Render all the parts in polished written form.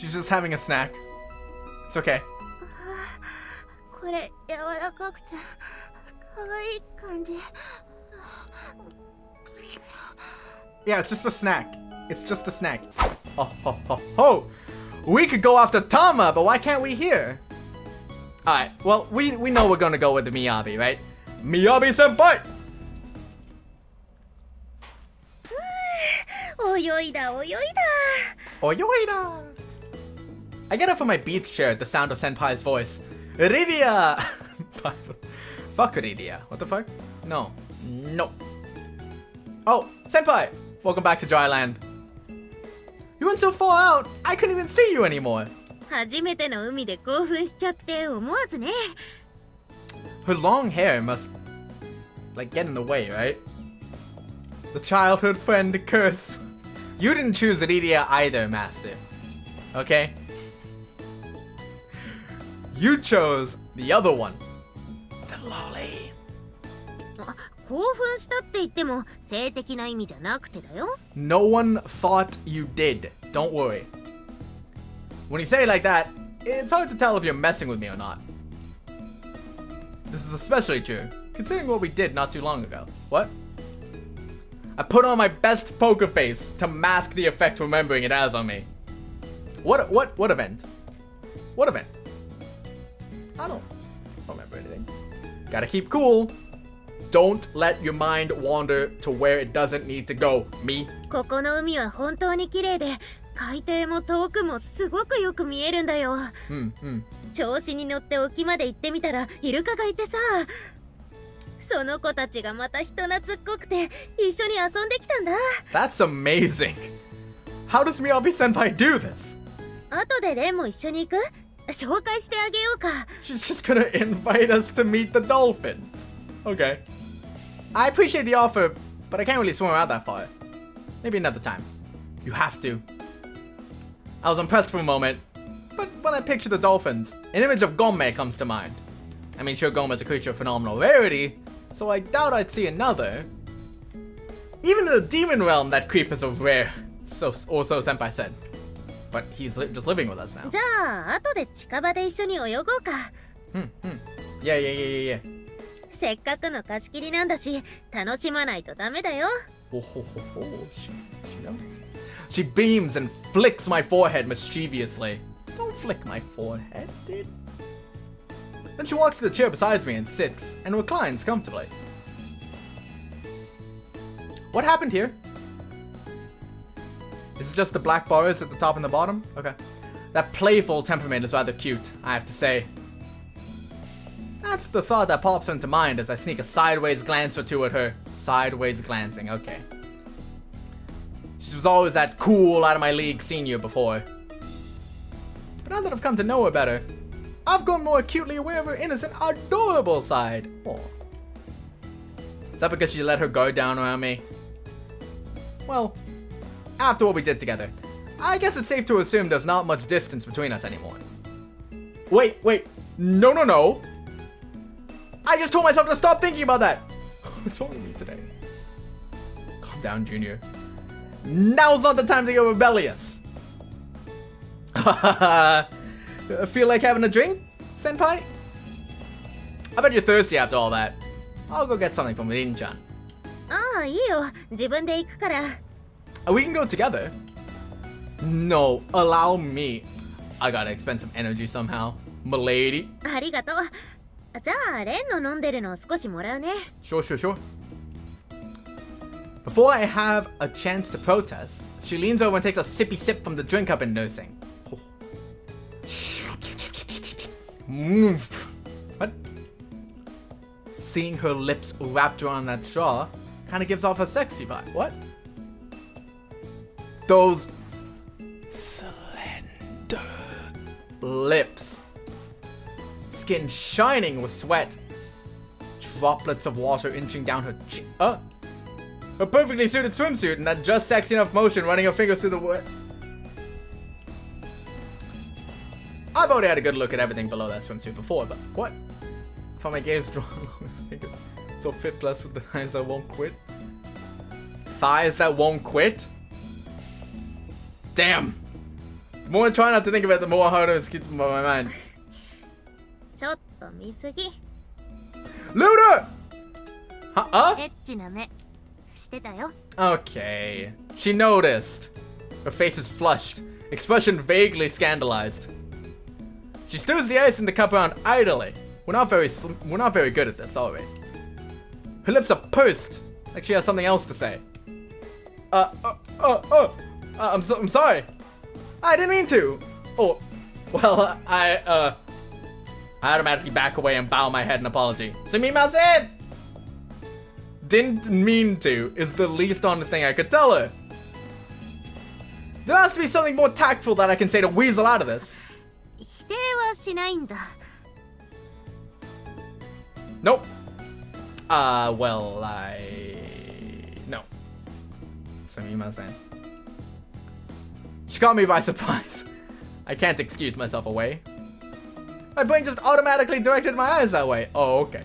She's just having a snack. It's okay. Yeah, it's just a snack. It's just a snack. Oh, ho, ho, ho. We could go after Tama, but why can't we here? Alright, well, we know we're gonna go with the Miyabi, right? Miyabi senpai! Oyoida! I get up from my beach chair at the sound of Senpai's voice. Riria! Fuck Riria. What the fuck? No. No. Oh, Senpai! Welcome back to Dryland. You went so far out, I couldn't even see you anymore. Her long hair must, like, get in the way, right? The childhood friend curse. You didn't choose Riria either, Master. Okay? You chose the other one. The lolly. No one thought you did. Don't worry. When you say it like that, it's hard to tell if you're messing with me or not. This is especially true, considering what we did not too long ago. What? I put on my best poker face to mask the effect remembering it has on me. What event? What event? I don't remember anything. Gotta keep cool. Don't let your mind wander to where it doesn't need to go, me. That's amazing. How does Miyabi senpai do this? She's just gonna invite us to meet the dolphins. Okay. I appreciate the offer, but I can't really swim out that far. Maybe another time. You have to. I was impressed for a moment, but when I picture the dolphins, an image of Gomme comes to mind. I mean, sure, Gomme is a creature of phenomenal rarity, so I doubt I'd see another. Even in the demon realm, that creep is a rare, so Senpai said. But he's just living with us now. Yeah. She knows. She beams and flicks my forehead mischievously. Don't flick my forehead, dude. Then she walks to the chair beside me and sits and reclines comfortably. What happened here? Is it just the black bars at the top and the bottom? Okay. That playful temperament is rather cute, I have to say. That's the thought that pops into mind as I sneak a sideways glance or two at her. Sideways glancing, okay. She was always that cool, out of my league senior before. But now that I've come to know her better, I've grown more acutely aware of her innocent, adorable side. Aww. Is that because she let her guard down around me? Well, after what we did together, I guess it's safe to assume there's not much distance between us anymore. Wait. No. I just told myself to stop thinking about that. What's wrong with me today? Calm down, Junior. Now's not the time to get rebellious. Feel like having a drink, Senpai? I bet you're thirsty after all that. I'll go get something from Rin-chan. We can go together. No, allow me. I gotta expend some energy somehow. Milady. Sure. Before I have a chance to protest, she leans over and takes a sippy sip from the drink I've been nursing. What? Seeing her lips wrapped around that straw kind of gives off a sexy vibe. What? Those slender lips. Skin shining with sweat. Droplets of water inching down her cheek. Her perfectly suited swimsuit and that just sexy enough motion running her fingers through the wet. I've already had a good look at everything below that swimsuit before, but what? I found my gaze drawn along her fingers. So fit plus with the thighs that won't quit. Thighs that won't quit? Damn. The more I try not to think of it, the more harder it gets in my mind. ちょっと見すぎ。 Luda! Huh? エッチな目してたよ。 Okay. She noticed. Her face is flushed, expression vaguely scandalized. She stirs the ice in the cup around idly. We're not very good at this, are we? Her lips are pursed, like she has something else to say. I'm sorry. I didn't mean to. Oh, well, I automatically back away and bow my head in apology. Sumimasen! Didn't mean to is the least honest thing I could tell her. There has to be something more tactful that I can say to weasel out of this. 否定はしないんだ。 Nope. Well, no. Sumimasen. She caught me by surprise. I can't excuse myself away. My brain just automatically directed my eyes that way. Oh, okay.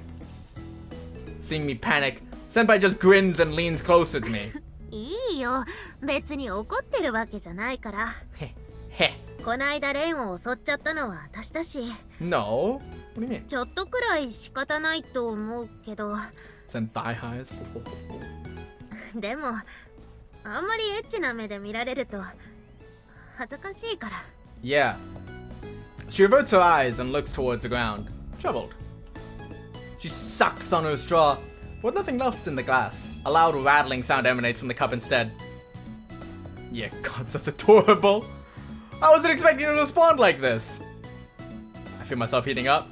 Seeing me panic, Senpai just grins and leans closer to me. いいよ。別に怒ってるわけじゃないから。 Heh. こないだレンを襲っちゃったのは私だし。 No? What do you mean? ちょっとくらい仕方ないと思うけど。 Senpai highs? でも、あんまりエッチな目で見られると恥ずかしいから。 Yeah. She averts her eyes and looks towards the ground, troubled. She sucks on her straw, with nothing left in the glass. A loud rattling sound emanates from the cup instead. Yeah, God, that's adorable. I wasn't expecting her to respond like this. I feel myself heating up.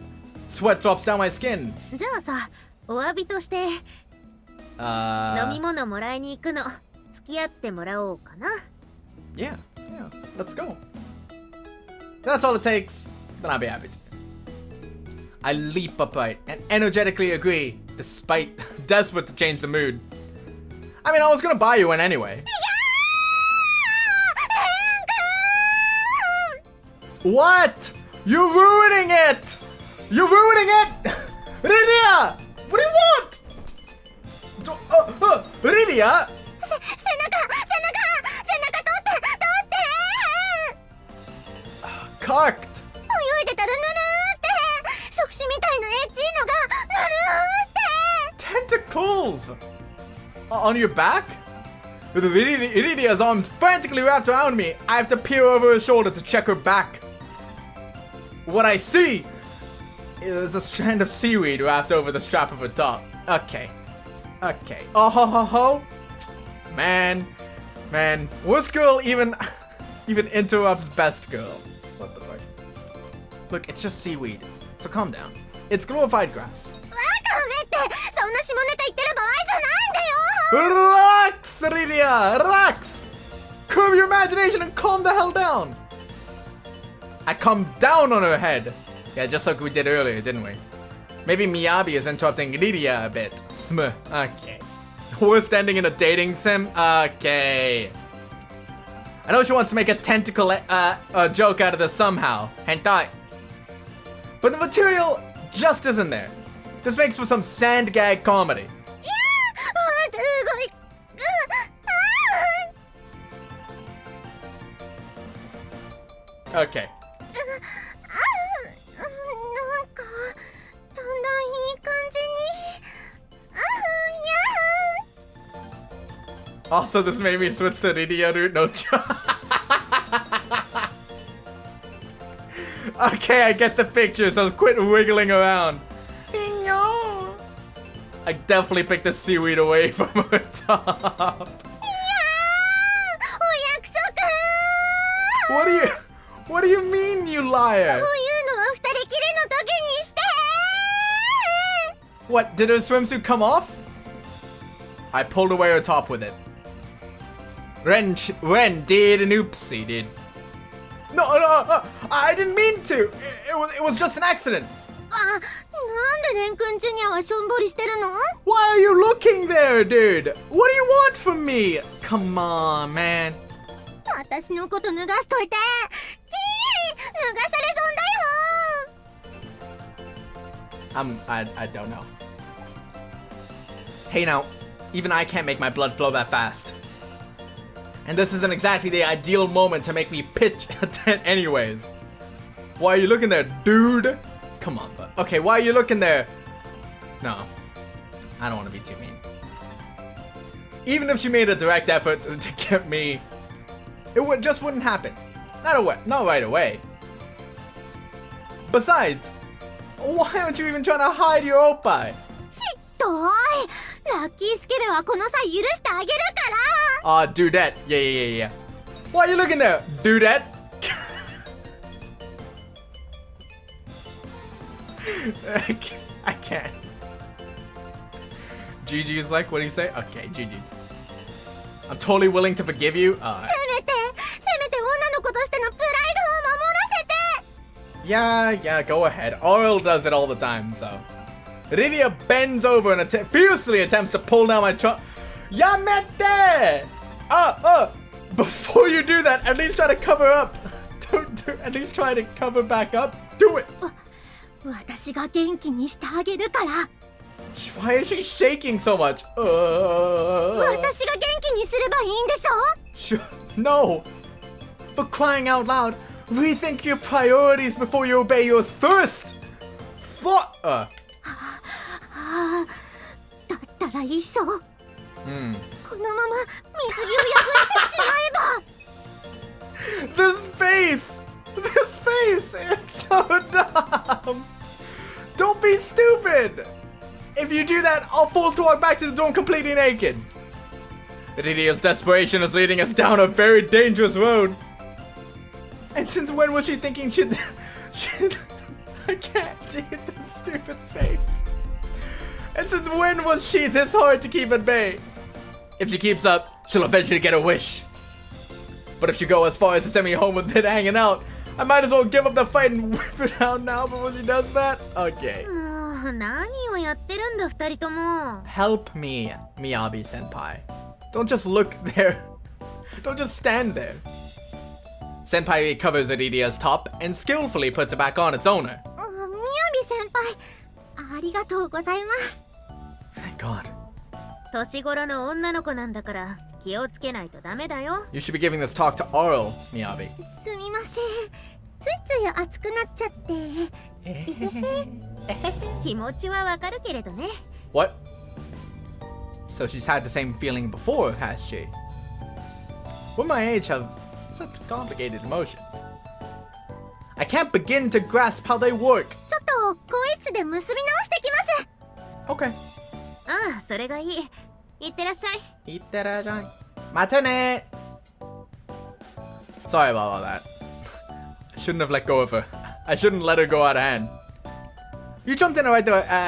Sweat drops down my skin. じゃあさ、お詫びとして、飲み物もらいに行くの付き合ってもらおうかな。 Yeah, let's go. That's all it takes, then I'll be happy to. I leap upright and energetically agree, despite desperate to change the mood. I mean, I was gonna buy you one anyway. What? You're ruining it! You're ruining it! Riria! What do you want? Riria? 背中取って。 Cocked! 泳いでたらぬるーって。触手みたいなエッチいのがぬるーって。 Tentacles! On your back? With Riria's arms frantically wrapped around me, I have to peer over her shoulder to check her back. What I see is a strand of seaweed wrapped over the strap of her top. Okay. Oh ho ho ho! Man, worst girl even interrupts best girl. What the fuck? Look, it's just seaweed, so calm down. It's glorified grass. わかめってそんな下ネタ言ってる場合じゃないんだよ。 Relax, Riria, relax! Curb your imagination and calm the hell down! I come down on her head. Yeah, just like we did earlier, didn't we? Maybe Miyabi is interrupting Riria a bit. Okay. Worst ending in a dating sim? Okay. I know she wants to make a tentacle joke out of this somehow. Hentai. But the material just isn't there. This makes for some sand gag comedy. Okay. Also, this made me switch to Riria route, no joke. Okay, I get the picture, so quit wiggling around. I definitely picked the seaweed away from her top. What do you mean, you liar? What, did her swimsuit come off? I pulled away her top with it. Ren did an oopsie, dude. No, I didn't mean to. It was just an accident. Why are you looking there, dude? What do you want from me? Come on, man. I don't know. Hey now, even I can't make my blood flow that fast. And this isn't exactly the ideal moment to make me pitch a tent anyways. Why are you looking there, dude? Come on, bud. Okay, why are you looking there? No. I don't want to be too mean. Even if she made a direct effort to get me, it just wouldn't happen. Not right away. Besides, why aren't you even trying to hide your oppai? ひどい。ラッキースケベはこの際許してあげるから。Dudette. Yeah. Why are you looking there, Dudette? I can't. GG's like, what do you say? Okay, GG's. I'm totally willing to forgive you. せめて女の子としてのプライドを守らせて。 Yeah, go ahead. Arle does it all the time, so. Riria bends over and fiercely attempts to pull down my trunk. Yamete! Before you do that, at least try to cover up. At least try to cover back up. Do it. 私が元気にしてあげるから。 Why is she shaking so much? 私が元気にすればいいんでしょ? No! For crying out loud, rethink your priorities before you obey your thirst! だったらいっそ。このまま水着を破ってしまえば。This face! It's so dumb! Don't be stupid! If you do that, I'll force to walk back to the dorm completely naked. Riria's desperation is leading us down a very dangerous road. And since when was she thinking she'd I can't do this stupid face. And since when was she this hard to keep at bay? If she keeps up, she'll eventually get a wish. But if she go as far as to send me home with it hanging out, I might as well give up the fight and whip it out now before she does that. Okay. もう何をやってるんだ二人とも。 Help me, Miyabi senpai. Don't just look there. Don't just stand there. Senpai recovers Riria's top and skillfully puts it back on its owner. みやび先輩、ありがとうございます。 Thank God. 年頃の女の子なんだから気をつけないとダメだよ。 You should be giving this talk to Arle, Miyabi. すみません。ついつい熱くなっちゃって。気持ちはわかるけれどね。 What? So she's had the same feeling before, has she? Women my age have such complicated emotions. I can't begin to grasp how they work. ちょっと更衣室で結び直してきます。 Okay. ああ、それがいい。いってらっしゃい。 Itterajai. Matane! Sorry about all that. I shouldn't have let go of her. I shouldn't let her go out of hand. You jumped in at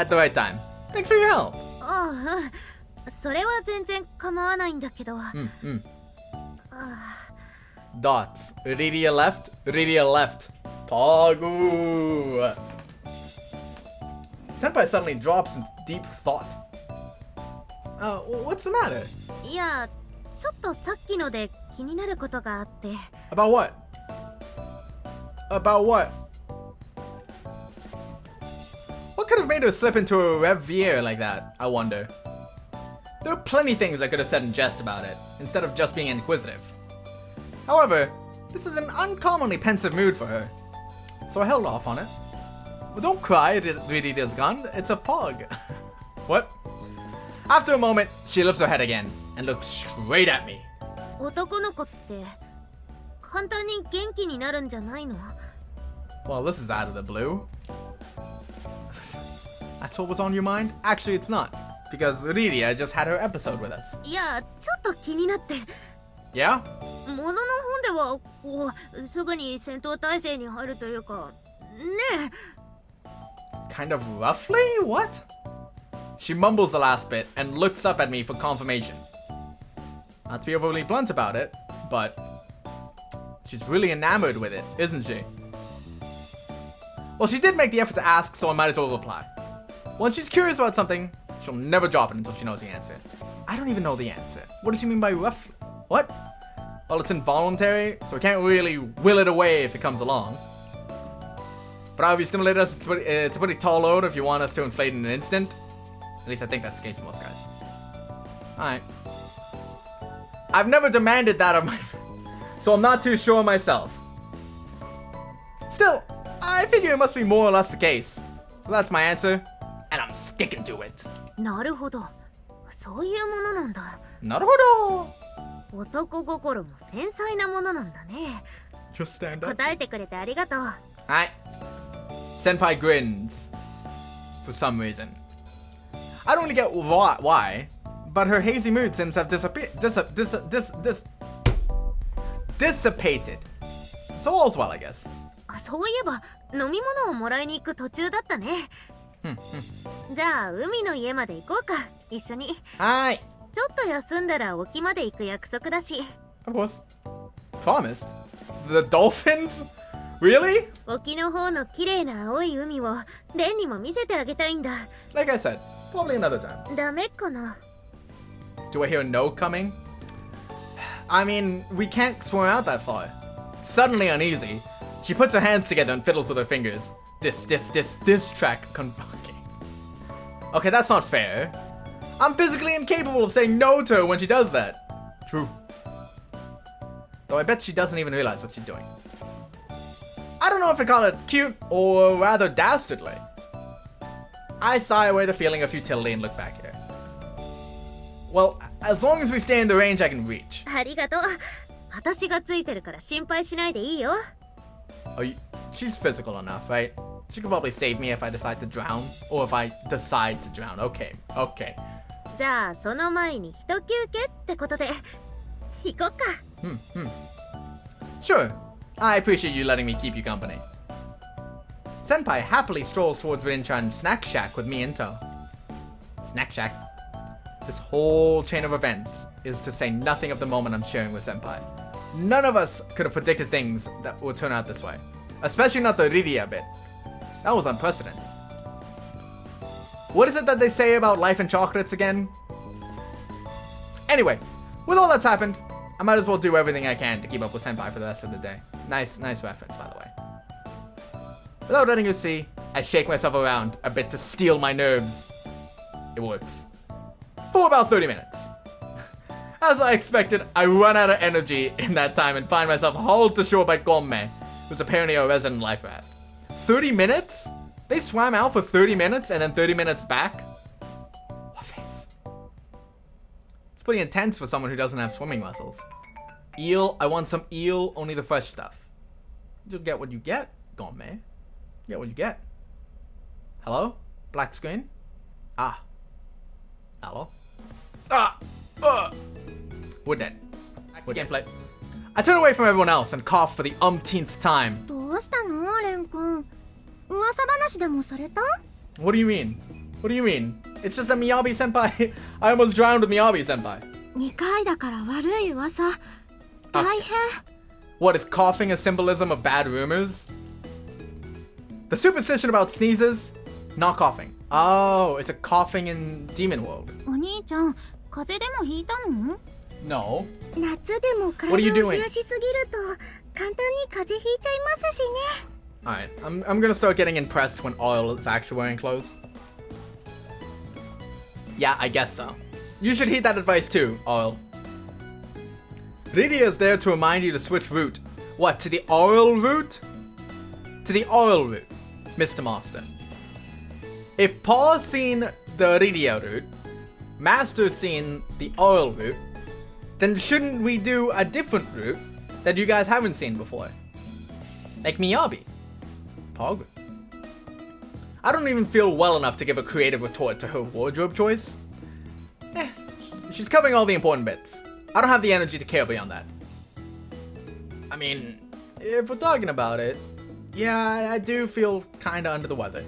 the right time. Thanks for your help. ああ、それは全然構わないんだけど。Dots. Riria left. Pagu. Senpai suddenly drops into deep thought. What's the matter? いや、ちょっとさっきので気になることがあって。 About what? What could have made her slip into a reverie like that, I wonder? There are plenty of things I could have said in jest about it, instead of just being inquisitive. However, this is an uncommonly pensive mood for her, so I held off on it. Well, don't cry, Riria's gone. It's a pog. What? After a moment, she lifts her head again and looks straight at me. 男の子って簡単に元気になるんじゃないの? Well, this is out of the blue. That's what was on your mind? Actually, it's not, because Riria just had her episode with us. いや、ちょっと気になって。 Yeah? ものの本ではこうすぐに戦闘態勢に入るというかね。 Kind of roughly? What? She mumbles the last bit and looks up at me for confirmation. Not to be overly blunt about it, but she's really enamored with it, isn't she? Well, she did make the effort to ask, so I might as well reply. Once she's curious about something, she'll never drop it until she knows the answer. I don't even know the answer. What does she mean by roughly? What? Well, it's involuntary, so I can't really will it away if it comes along. But obviously, stimulate us, it's a pretty tall load if you want us to inflate in an instant. At least I think that's the case for most guys. Alright. I've never demanded that of my... So I'm not too sure myself. Still, I figure it must be more or less the case. So that's my answer, and I'm sticking to it. なるほど。そういうものなんだ。なるほど。男心も繊細なものなんだね。Just stand up. 答えてくれてありがとう。Alright. Senpai grins. For some reason. I don't really get why, but her hazy mood seems to have dissipated. So all's well, I guess. そういえば飲み物をもらいに行く途中だったね。じゃあ海の家まで行こうか、一緒に。はい。ちょっと休んだら沖まで行く約束だし。Of course. Promised? The dolphins? Really? 沖の方の綺麗な青い海をレンにも見せてあげたいんだ。Like I said, probably another time. ダメかな。 Do I hear a no coming? I mean, we can't swim out that far. Suddenly uneasy, she puts her hands together and fiddles with her fingers. This track Okay, that's not fair. I'm physically incapable of saying no to her when she does that. True. Though I bet she doesn't even realize what she's doing. I don't know if I call it cute or rather dastardly. I sigh away the feeling of futility and look back here. Well, as long as we stay in the range I can reach. ありがとう。私がついてるから心配しないでいいよ。She's physical enough, right? She could probably save me if I decide to drown. Or if I decide to drown. Okay. じゃあその前に一休憩ってことで行こっか。Sure. I appreciate you letting me keep you company. Senpai happily strolls towards Rinchan's snack shack with me in tow. Snack shack. This whole chain of events is to say nothing of the moment I'm sharing with Senpai. None of us could have predicted things that would turn out this way. Especially not the Riria bit. That was unprecedented. What is it that they say about life and chocolates again? Anyway, with all that's happened, I might as well do everything I can to keep up with Senpai for the rest of the day. Nice reference, by the way. Without letting her see, I shake myself around a bit to steel my nerves. It works. For about 30 minutes. As I expected, I run out of energy in that time and find myself hauled to shore by Gomme, who's apparently a resident life raft. 30 minutes? They swam out for 30 minutes and then 30 minutes back? What face? It's pretty intense for someone who doesn't have swimming muscles. Eel, I want some eel, only the fresh stuff. You'll get what you get, Gomme. Get what you get. Hello? Black screen? Ah. Hello? We're dead. Back to gameplay. I turn away from everyone else and cough for the umpteenth time. どうしたのレン君。噂話でもされた？ What do you mean? What do you mean? It's just that Miyabi senpai. I almost drowned with Miyabi senpai. 2回だから悪い噂。大変。What, is coughing a symbolism of bad rumors? The superstition about sneezes? Not coughing. Oh, it's a coughing in Demon World. お兄ちゃん、風邪でもひいたの？ No. 夏でも体を冷やしすぎると簡単に風邪ひいちゃいますしね。Alright, I'm gonna start getting impressed when Arle is actually wearing clothes. Yeah, I guess so. You should heed that advice too, Arle. Riria is there to remind you to switch route. What, to the Arle route? To the Arle route, Mr. Master. If Paul's seen the Riria route, Master's seen the Arle route, then shouldn't we do a different route that you guys haven't seen before? Like Miyabi. Pog. I don't even feel well enough to give a creative retort to her wardrobe choice. She's covering all the important bits. I don't have the energy to care beyond that. I mean, if we're talking about it, yeah, I do feel kinda under the weather.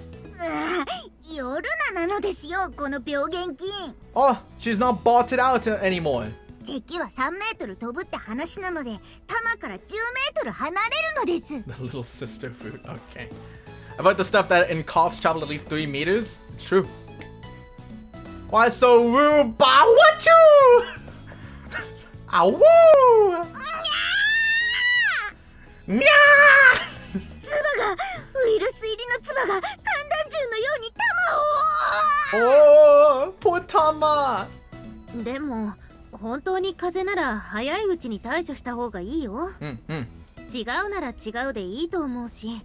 Oh, she's not bought it out anymore. 席は3メートル飛ぶって話なので、玉から10メートル離れるのです。 The little sister fruit, okay. About the stuff that in coughs travel at least 3 meters? It's true. Why so rude? Bah, what you? Ow! Nya! 唾が、ウイルス入りの唾が散弾銃のように玉を。Oh, poor Tama. でも、本当に風邪なら早いうちに対処した方がいいよ。違うなら違うでいいと思うし。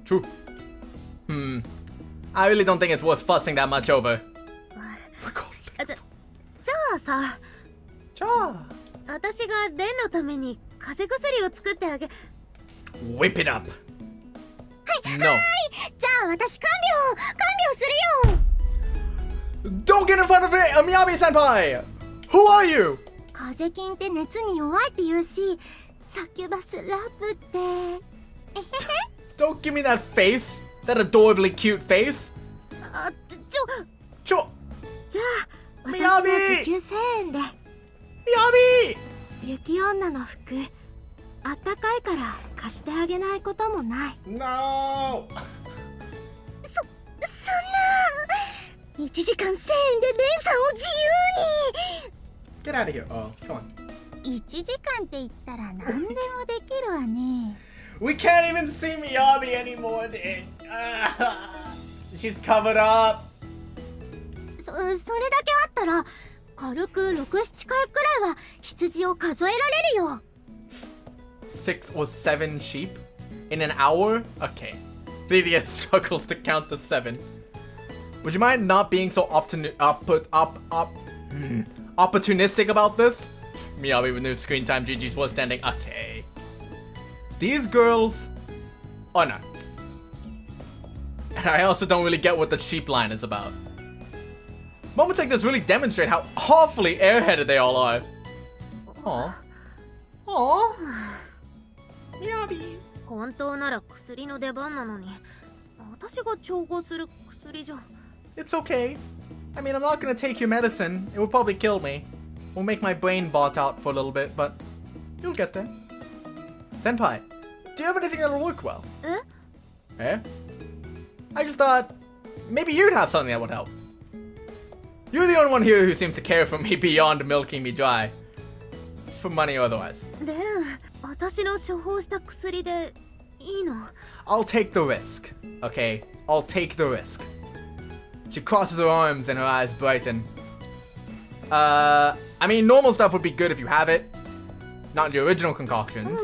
True. I really don't think it's worth fussing that much over. じゃあさ。じゃあ。私がレンのために風邪薬を作ってあげ。Whip it up. はい。No. はい。じゃあ私看病するよ。Don't get in front of it, Miyabi senpai. Who are you? 風邪菌って熱に弱いって言うし、サキュバスラブって。Don't give me that face. That adorably cute face. じゃあ私の時給1000円で。Miyabi! 雪女の服あったかいから貸してあげないこともない。 No! そんな1時間1000円でレンさんを自由に。 Get out of here. Oh, come on. 1時間って言ったら何でもできるわね。We can't even see Miyabi anymore, dude. She's covered up. それだけあったら軽く6、7回くらいは羊を数えられるよ。6 or 7 sheep in an hour? Okay. Riria struggles to count to 7. Would you mind not being so opportunistic about this? Miyabi with new screen time, GG's was standing. Okay. These girls are nuts. And I also don't really get what the sheep line is about. Moments like this really demonstrate how awfully airheaded they all are. Aww. Aww. Miyabi. 本当なら薬の出番なのに、私が調合する薬じゃ。It's okay. I mean, I'm not gonna take your medicine. It will probably kill me. Will make my brain bot out for a little bit, but you'll get there. Senpai, do you have anything that'll work well? Eh? I just thought maybe you'd have something that would help. You're the only one here who seems to care for me beyond milking me dry. For money or otherwise. レン、私の処方した薬でいいの？ I'll take the risk. Okay? I'll take the risk. She crosses her arms and her eyes brighten. I mean, normal stuff would be good if you have it. Not the original concoctions.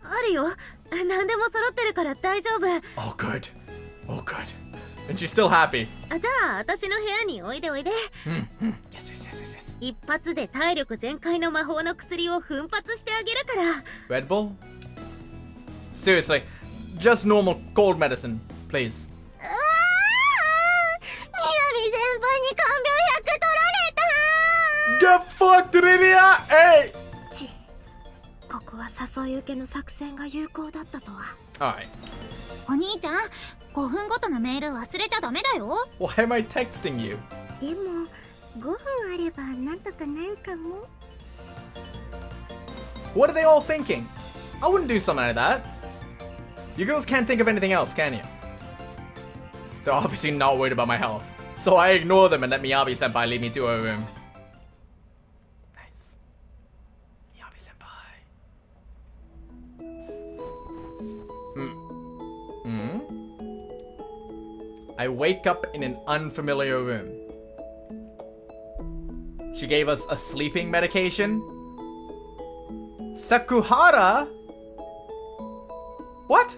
あるよ。何でも揃ってるから大丈夫。 Oh, good. Oh, good. And she's still happy. じゃあ、私の部屋においでおいで。Yes. 一発で体力全開の魔法の薬を奮発してあげるから。Red Bull? Seriously, just normal cold medicine, please. みやび先輩に看病100取られた。 Get fucked, Riria! Hey! ここは誘い受けの作戦が有効だったとは。Alright. お兄ちゃん、5分ごとのメール忘れちゃダメだよ。 Why am I texting you? でも5分あればなんとかなるかも。 What are they all thinking? I wouldn't do something like that. You girls can't think of anything else, can you? They're obviously not worried about my health, so I ignore them and let Miyabi senpai lead me to her room. Nice. Miyabi senpai. I wake up in an unfamiliar room. She gave us a sleeping medication. Sakuhara? What?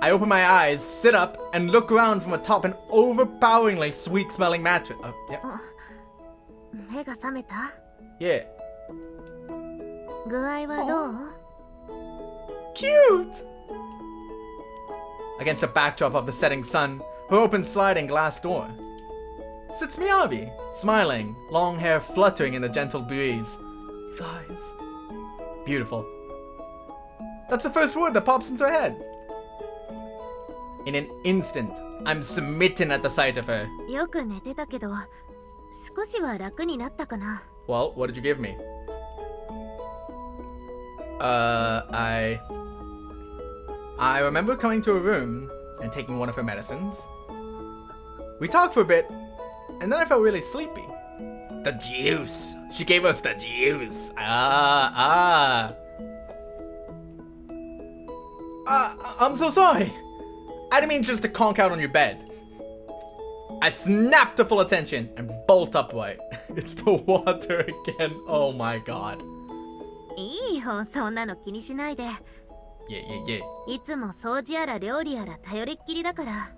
I open my eyes, sit up, and look around from atop an overpoweringly sweet-smelling mattress. Yeah. 目が覚めた？ Yeah. 具合はどう？ Cute! Against the backdrop of the setting sun, her open sliding glass door. Sits Miyabi, smiling, long hair fluttering in the gentle breeze. Thighs. Beautiful. That's the first word that pops into her head. In an instant, I'm smitten at the sight of her. よく寝てたけど、少しは楽になったかな。 Well, what did you give me? I remember coming to her room and taking one of her medicines. We talked for a bit, and then I felt really sleepy. The juice. She gave us the juice. I'm so sorry. I didn't mean just to conk out on your bed. I snap to full attention and bolt upright. It's the water again. Oh my god. いいよ、そんなの気にしないで。Yeah. いつも掃除やら料理やら頼りっきりだから。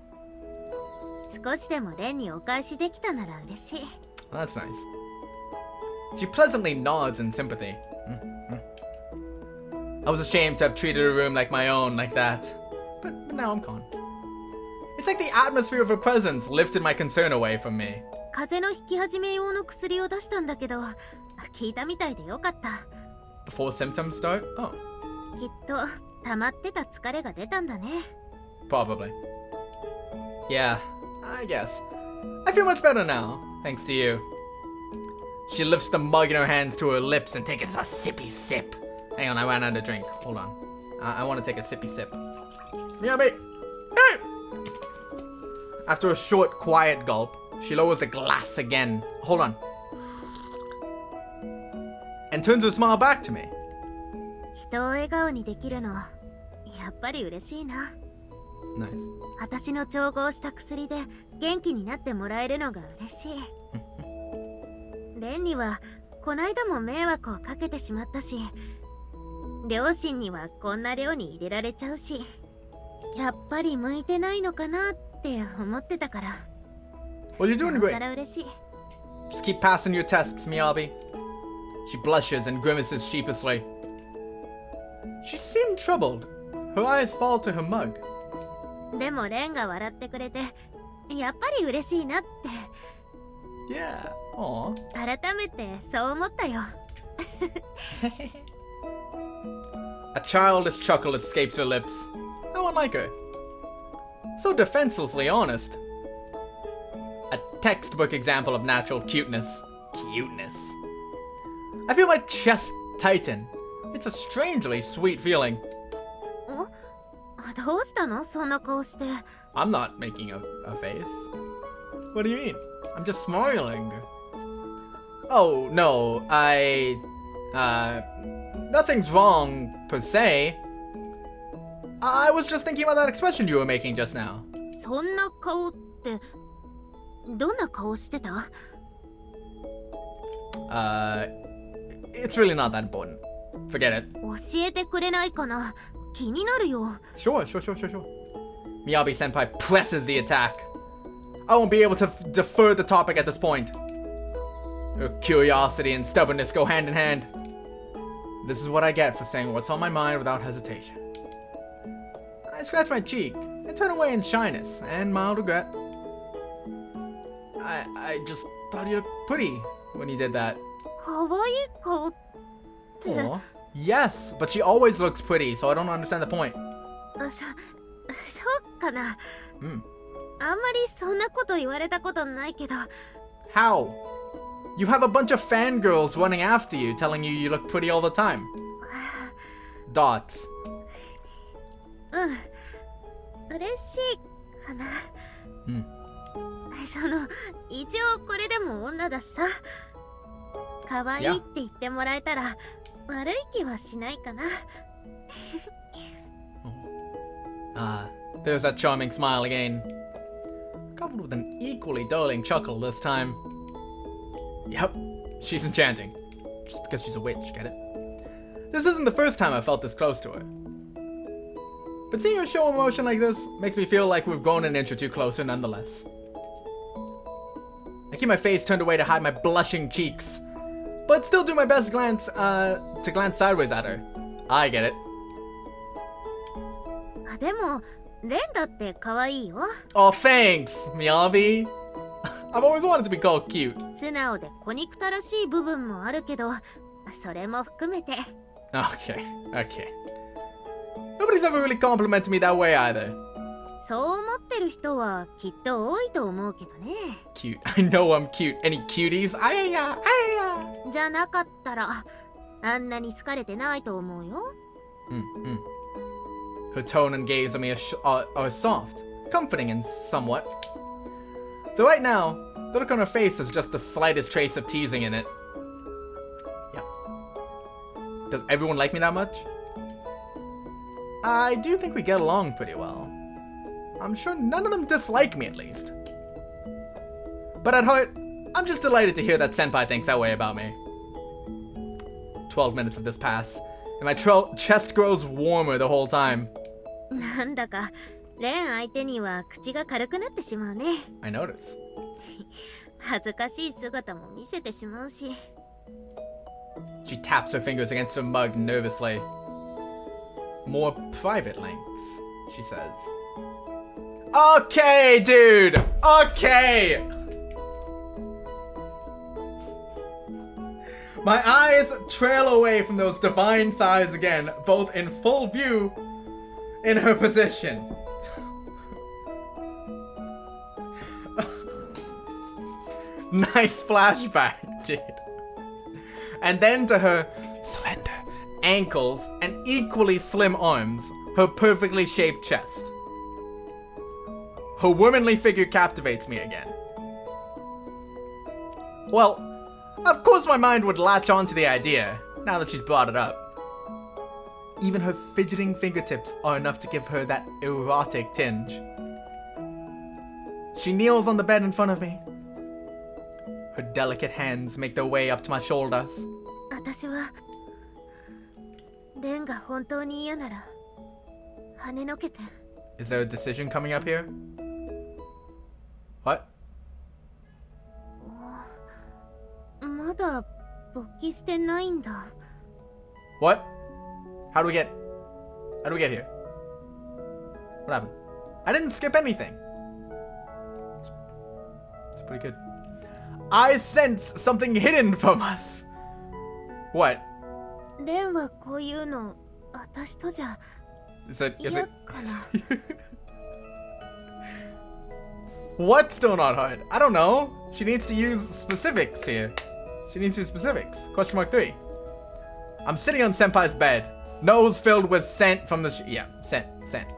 少しでもレンにお返しできたなら嬉しい。That's nice. She pleasantly nods in sympathy. I was ashamed to have treated her room like my own like that. But now I'm calm. It's like the atmosphere of her presence lifted my concern away from me. 風邪のひき始め用の薬を出したんだけど、効いたみたいでよかった。Before symptoms start? Oh. きっと溜まってた疲れが出たんだね。Probably. Yeah, I guess. I feel much better now, thanks to you. She lifts the mug in her hands to her lips and takes a sippy sip. Hang on, I ran out of drink. Hold on. I want to take a sippy sip. Miyabi! After a short, quiet gulp, she lowers the glass again. Hold on. And turns her smile back to me. 人を笑顔にできるの、やっぱり嬉しいな。Nice. 私の調合した薬で元気になってもらえるのが嬉しい。レンにはこないだも迷惑をかけてしまったし、両親にはこんな量に入れられちゃうし、やっぱり向いてないのかなって思ってたから。Well, you're doing great. なおさら嬉しい。 Just keep passing your tests, Miyabi. She blushes and grimaces sheepishly. She seemed troubled. Her eyes fall to her mug. でもレンが笑ってくれて、やっぱり嬉しいなって。Yeah. Aw. 改めてそう思ったよ。A childish chuckle escapes her lips. How unlike her. So defenselessly honest. A textbook example of natural cuteness. Cuteness. I feel my chest tighten. It's a strangely sweet feeling. どうしたのそんな顔して。I'm not making a face. What do you mean? I'm just smiling. Oh, no, nothing's wrong, per se. I was just thinking about that expression you were making just now. そんな顔って、どんな顔してた？ It's really not that important. Forget it. 教えてくれないかな？気になるよ。Sure. Miyabi-senpai presses the attack. I won't be able to defer the topic at this point. Her curiosity and stubbornness go hand in hand. This is what I get for saying what's on my mind without hesitation. I scratch my cheek and turn away in shyness and mild regret. I just thought you looked pretty when you did that. かわいい顔って。Aw. Yes, but she always looks pretty, so I don't understand the point. そうかな。うん。あんまりそんなこと言われたことないけど。How? You have a bunch of fangirls running after you, telling you look pretty all the time. Dots. 嬉しいかな。一応これでも女だしさ。可愛いって言ってもらえたら悪い気はしないかな。There's that charming smile again. Coupled with an equally darling chuckle this time. Yep, she's enchanting. Just because she's a witch, get it? This isn't the first time I've felt this close to her. But seeing her show emotion like this makes me feel like we've grown an inch or two closer nonetheless. I keep my face turned away to hide my blushing cheeks, but still do my best to glance sideways at her. I get it. でもレンだって可愛いよ。Oh, thanks, Miyabi. I've always wanted to be called cute. 素直で小憎たらしい部分もあるけど、それも含めて。Okay. Nobody's ever really complimented me that way either. そう思ってる人はきっと多いと思うけどね。Cute. I know I'm cute. Any cuties? Ayaya. じゃなかったらあんなに好かれてないと思うよ。Her tone and gaze at me are soft, comforting and somewhat. Though right now, the look on her face has just the slightest trace of teasing in it. Yeah. Does everyone like me that much? I do think we get along pretty well. I'm sure none of them dislike me, at least. But at heart, I'm just delighted to hear that Senpai thinks that way about me. 12 minutes of this pass, and my chest grows warmer the whole time. なんだかレン相手には口が軽くなってしまうね。I notice. 恥ずかしい姿も見せてしまうし。She taps her fingers against her mug nervously. More private lengths, she says. Okay, dude! Okay! My eyes trail away from those divine thighs again, both in full view in her position. Nice flashback, dude. And then to her slender ankles and equally slim arms, her perfectly shaped chest. Her womanly figure captivates me again. Well, of course my mind would latch on to the idea, now that she's brought it up. Even her fidgeting fingertips are enough to give her that erotic tinge. She kneels on the bed in front of me. Her delicate hands make their way up to my shoulders. 私はレンが本当に嫌なら跳ねのけて。 Is there a decision coming up here? What? まだ勃起してないんだ。 What? How do we get here? What happened? I didn't skip anything. It's pretty good. I sense something hidden from us. What? レンはこういうの私とじゃ Is it 嫌かな。What's still not hard? I don't know. She needs to use specifics here. She needs to use specifics. Question mark 3. I'm sitting on Senpai's bed, nose filled with scent from the scent.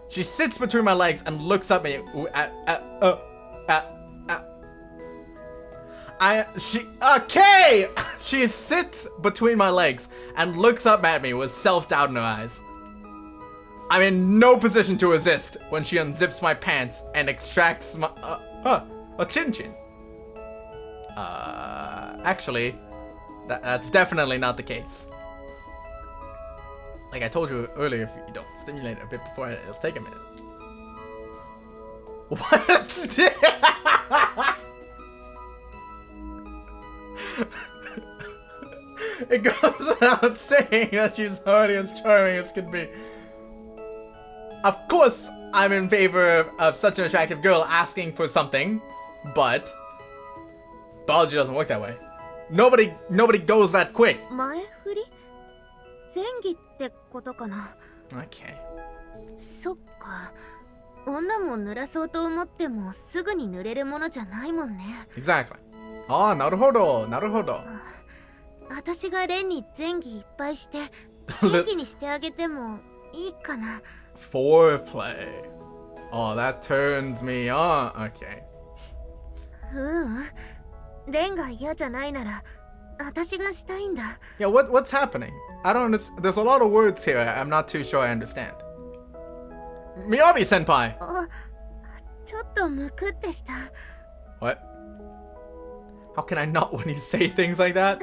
She sits between my legs and looks up at me She sits between my legs and looks up at me with self-doubt in her eyes. I'm in no position to resist when she unzips my pants and extracts my a chin-chin. Actually, that's definitely not the case. Like I told you earlier, if you don't stimulate it a bit before, it'll take a minute. What? It goes without saying that she's already as charming as could be. Of course, I'm in favor of such an attractive girl asking for something, but biology doesn't work that way. Nobody goes that quick. 前振り？前儀ってことかな。 Okay. そっか。女も濡らそうと思ってもすぐに濡れるものじゃないもんね。 Exactly. Ah, なるほど。私がレンに前儀いっぱいして元気にしてあげてもいいかな。Foreplay. Oh, that turns me on. Okay. レンが嫌じゃないなら私がしたいんだ。 Yeah, what's happening? I don't understand. There's a lot of words here. I'm not too sure I understand. Miyabi senpai. ちょっとムクってした。 What? How can I not when you say things like that?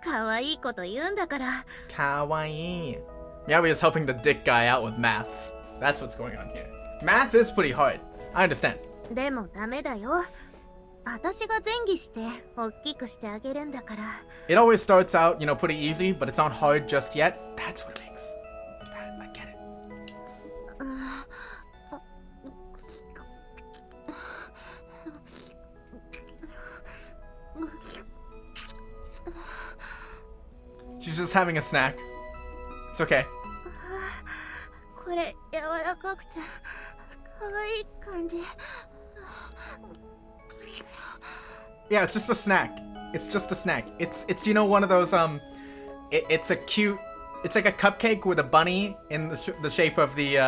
可愛いこと言うんだから。 Kawaii. Miyabi is helping the dick guy out with maths. That's what's going on here. Math is pretty hard. I understand. でもダメだよ。私が前儀して大きくしてあげるんだから。 It always starts out, pretty easy, but it's not hard just yet. That's what it makes. I get it. She's just having a snack. It's okay. これ柔らかくて可愛い感じ。 Yeah, it's just a snack. It's just a snack. It's one of those it's a cute. It's like a cupcake with a bunny in the shape of the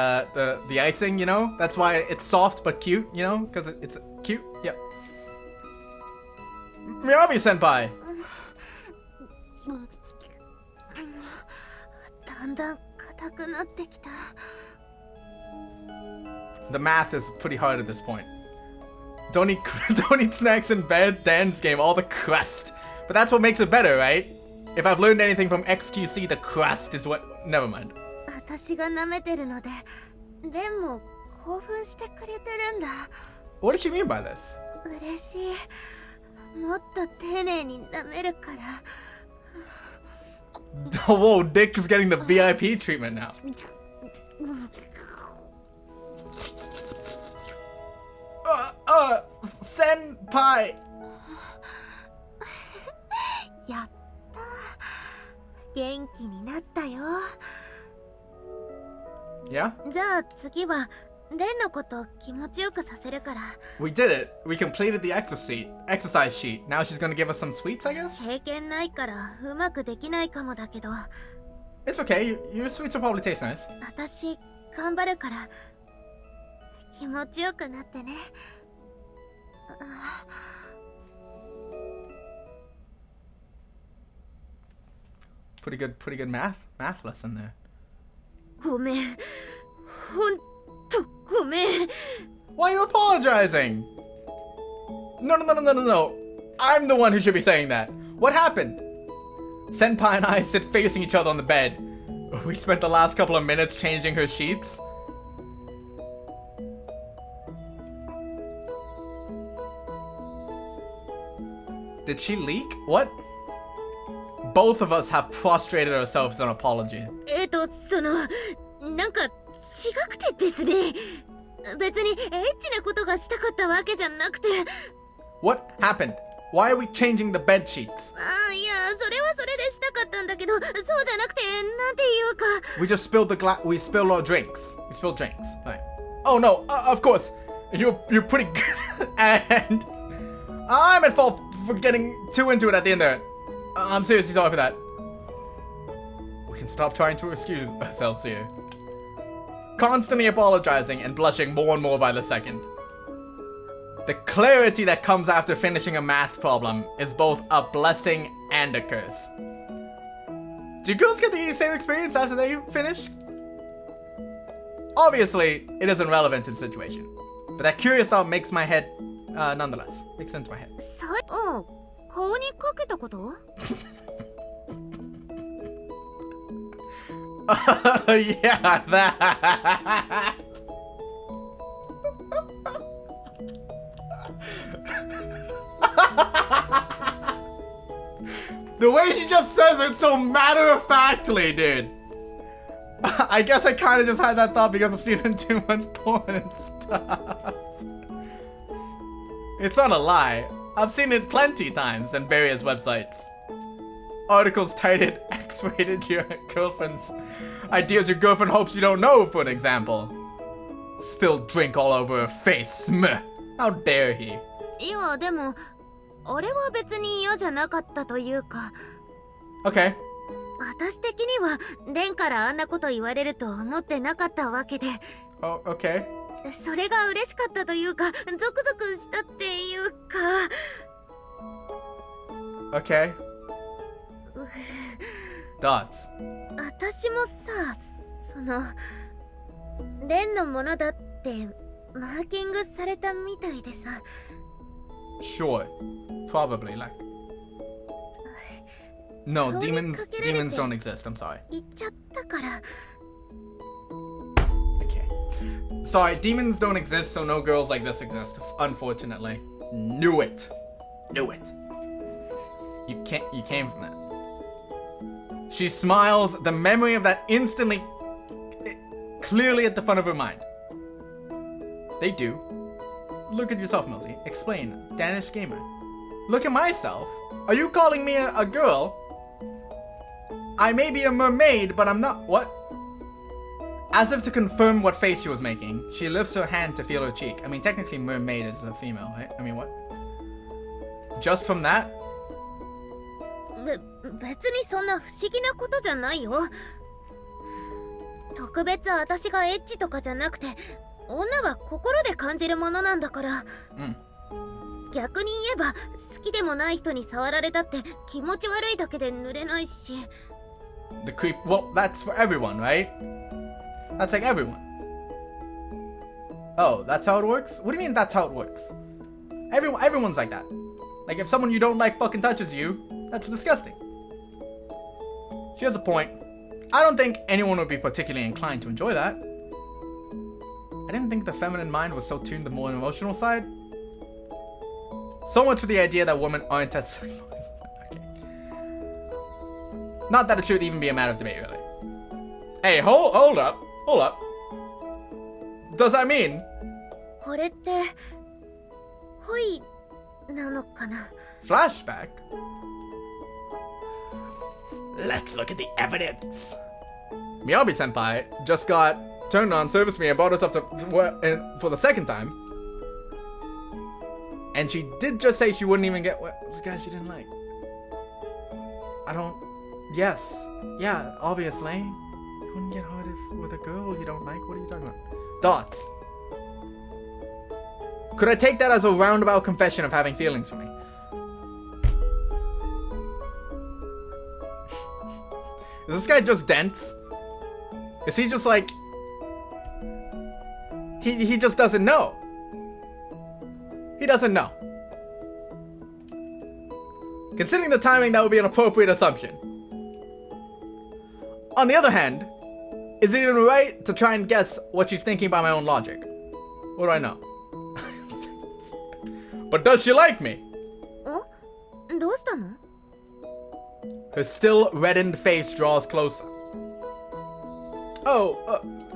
icing. That's why it's soft but cute. Because it's cute. Yep. Miyabi senpai. だんだん硬くなってきた。 The math is pretty hard at this point. Don't eat, don't eat snacks in bed, dance game, all the crust. But that's what makes it better, right? If I've learned anything from XQC, the crust is what... Never mind. 私が舐めてるので、レンも興奮してくれてるんだ。What does she mean by this? 嬉しい。もっと丁寧に舐めるから。Whoa, Dick is getting the VIP treatment now. Senpai! やった。元気になったよ。Yeah? じゃあ次はレンのこと気持ちよくさせるから。We did it. We completed the exercise sheet. Now she's gonna give us some sweets, I guess? 経験ないからうまくできないかもだけど。It's okay. Your sweets will probably taste nice. 私頑張るから気持ちよくなってね。Pretty good math lesson there. ごめん。ほんとごめん。 Why are you apologizing? No. I'm the one who should be saying that. What happened? Senpai and I sit facing each other on the bed. We spent the last couple of minutes changing her sheets. Did she leak? What? Both of us have prostrated ourselves in apology. なんか違くてですね。別にエッチなことがしたかったわけじゃなくて。What happened? Why are we changing the bed sheets? ああ、いや、それはそれでしたかったんだけど、そうじゃなくて、なんていうか。We just spilled we spilled our drinks. We spilled drinks. Right. Oh no, of course. You're pretty good. And I'm at fault for getting too into it at the end there. I'm seriously sorry for that. We can stop trying to excuse ourselves here. Constantly apologizing and blushing more and more by the second. The clarity that comes after finishing a math problem is both a blessing and a curse. Do girls get the same experience after they finish? Obviously, it isn't relevant to the situation. But that curious thought makes my head, nonetheless. Makes sense in my head. 顔にかけたこと？ Yeah, that. The way she just says it so matter-of-factly, dude. I guess I kind of just had that thought because I've seen it in too much porn and stuff. It's not a lie. I've seen it plenty times on various websites. Articles titled X-rated your girlfriend's ideas your girlfriend hopes you don't know, for an example. Spilled drink all over her face. Smeh. How dare he? いや、でもあれは別に嫌じゃなかったというか。Okay. 私的にはレンからあんなこと言われると思ってなかったわけで。Oh, okay. それが嬉しかったというか、ゾクゾクしたっていうか。Okay. Dots. 私もさ、レンのものだってマーキングされたみたいでさ。Sure. Probably, like. No, demons don't exist. I'm sorry. 言っちゃったから。Okay. Sorry, demons don't exist, so no girls like this exist. Unfortunately. Knew it. You came from that. She smiles, the memory of that instantly, clearly at the front of her mind. They do. Look at yourself, Millsy. Explain. Danish gamer. Look at myself. Are you calling me a girl? I may be a mermaid, but I'm not. What? As if to confirm what face she was making, she lifts her hand to feel her cheek. I mean, technically, mermaid is a female, right? I mean, what? Just from that? 別にそんな不思議なことじゃないよ。特別私がエッチとかじゃなくて、女は心で感じるものなんだから。逆に言えば好きでもない人に触られたって気持ち悪いだけで濡れないし。The creep. Well, that's for everyone, right? That's like everyone. Oh, that's how it works? What do you mean that's how it works? Everyone's like that. Like, if someone you don't like fucking touches you, that's disgusting. She has a point. I don't think anyone would be particularly inclined to enjoy that. I didn't think the feminine mind was so tuned to the more emotional side. So much for the idea that women aren't as... Okay. Not that it should even be a matter of debate, really. Hey, hold up. Hold up. Does that mean... これって恋なのかな? Flashback? Let's look at the evidence. Miyabi senpai just got turned on, serviced me, and brought us up to for the second time. And she did just say she wouldn't even get what the guy she didn't like. I don't... Yes. Yeah, obviously. You wouldn't get hard if with a girl you don't like. What are you talking about? Dots. Could I take that as a roundabout confession of having feelings for me? Is this guy just dense? Is he just like... He just doesn't know. He doesn't know. Considering the timing, that would be an appropriate assumption. On the other hand, is it even right to try and guess what she's thinking by my own logic? What do I know? But does she like me? どうしたの? Her still reddened face draws closer. Oh,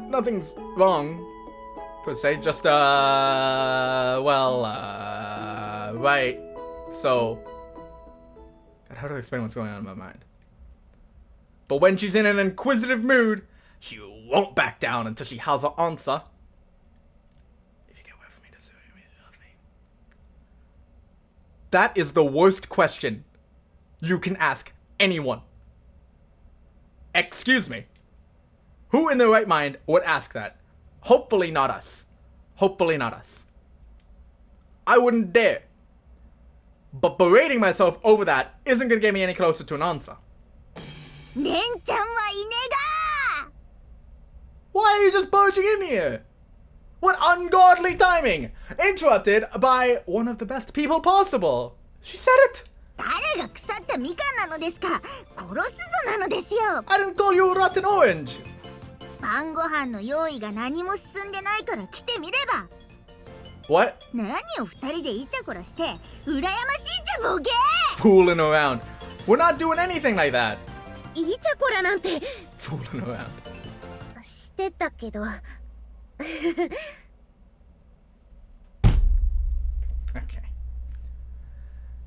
nothing's wrong, per se. Just, right. So, God, how do I explain what's going on in my mind? But when she's in an inquisitive mood, she won't back down until she has her answer. If you get away from me, does it really love me? That is the worst question you can ask anyone. Excuse me. Who in their right mind would ask that? Hopefully not us. Hopefully not us. I wouldn't dare. But berating myself over that isn't gonna get me any closer to an answer. レンちゃんはいねが! Why are you just barging in here? What ungodly timing! Interrupted by one of the best people possible. She said it. 誰が腐ったみかんなのですか? 殺すぞなのですよ. I didn't call you a rotten orange. 晩ご飯の用意が何も進んでないから来てみれば. What? 何を二人でイチャコラして羨ましいんじゃボケ! Fooling around. We're not doing anything like that. イチャコラなんて Fooling around. してたけど Okay.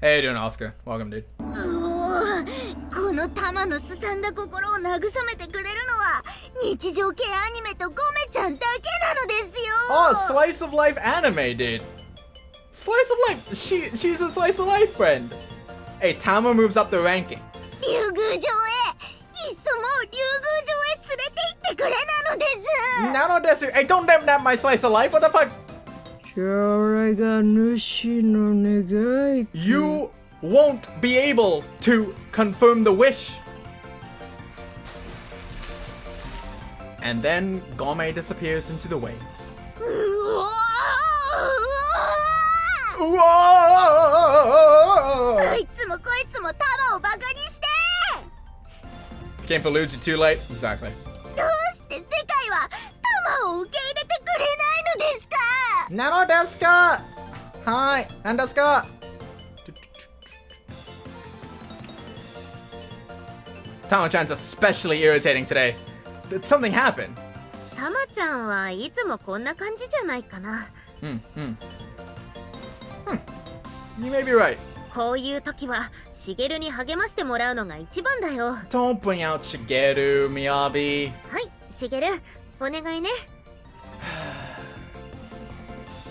Hey, you doing, Oscar? Welcome, dude. この玉のすさんだ心を慰めてくれるのは日常系アニメとゴメちゃんだけなのですよ。 Oh, slice of life anime, dude. Slice of life. She's a slice of life friend. Hey, Tama moves up the ranking. 竜宮城へいっそもう竜宮城へ連れて行ってくれなのです。 Nano Desu. Hey, don't nap my slice of life. What the fuck? それが主の願い。 You won't be able to confirm the wish. And then Gome disappears into the waves. うわー Whoa! どいつもこいつも玉をバカにして Came for Luigi too late? Exactly. どうして世界は玉を受け入れてくれないのですか Nano desu ka? Hi, nan desu ka? Tama-chan's especially irritating today. Did something happen? タマちゃんはいつもこんな感じじゃないかな。You may be right. こういう時はしげるに励ましてもらうのが一番だよ。 Don't bring out Shigeru, Miyabi. はい、しげる、お願いね。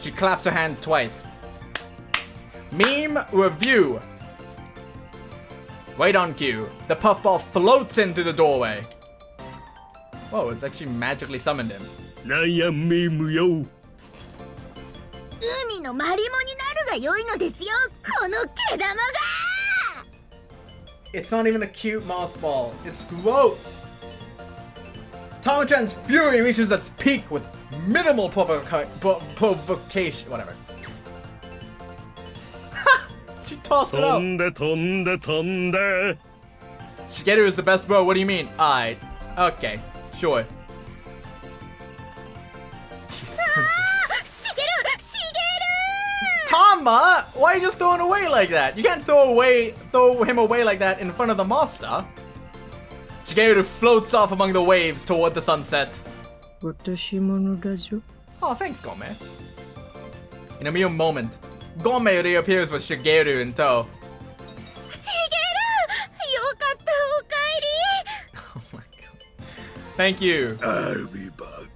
She claps her hands twice. Meme review. Right on cue. The puffball floats in through the doorway. Whoa, it's actually magically summoned him. なんやメムよ。海のマリモになるが良いのですよ、この毛玉が It's not even a cute moss ball. It's gross. Tama-chan's fury reaches its peak with minimal provocation. Whatever. tossed it out. 飛んで飛んで飛んで Shigeru is the best bro. What do you mean? Alright. Okay. Sure. しげる Tama! Why are you just throwing away like that? You can't throw him away like that in front of the master. Shigeru floats off among the waves toward the sunset. 私ものだぞ。 Oh, thanks, Gome. In a mere moment, Gome reappears with Shigeru in tow. しげるよかったおかえり Oh my god. Thank you. I'll be back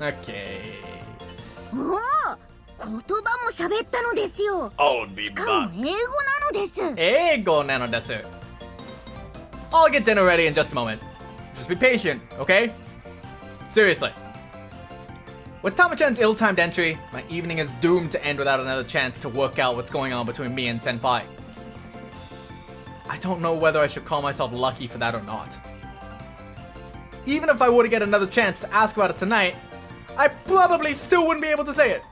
Okay. おお言葉も喋ったのですよ I'll be しかも back 英語なのです Eigo nano desu. I'll get dinner ready in just a moment. Just be patient, okay? Seriously. With Tama-chan's ill-timed entry, my evening is doomed to end without another chance to work out what's going on between me and Senpai. I don't know whether I should call myself lucky for that or not. Even if I were to get another chance to ask about it tonight, I probably still wouldn't be able to say it.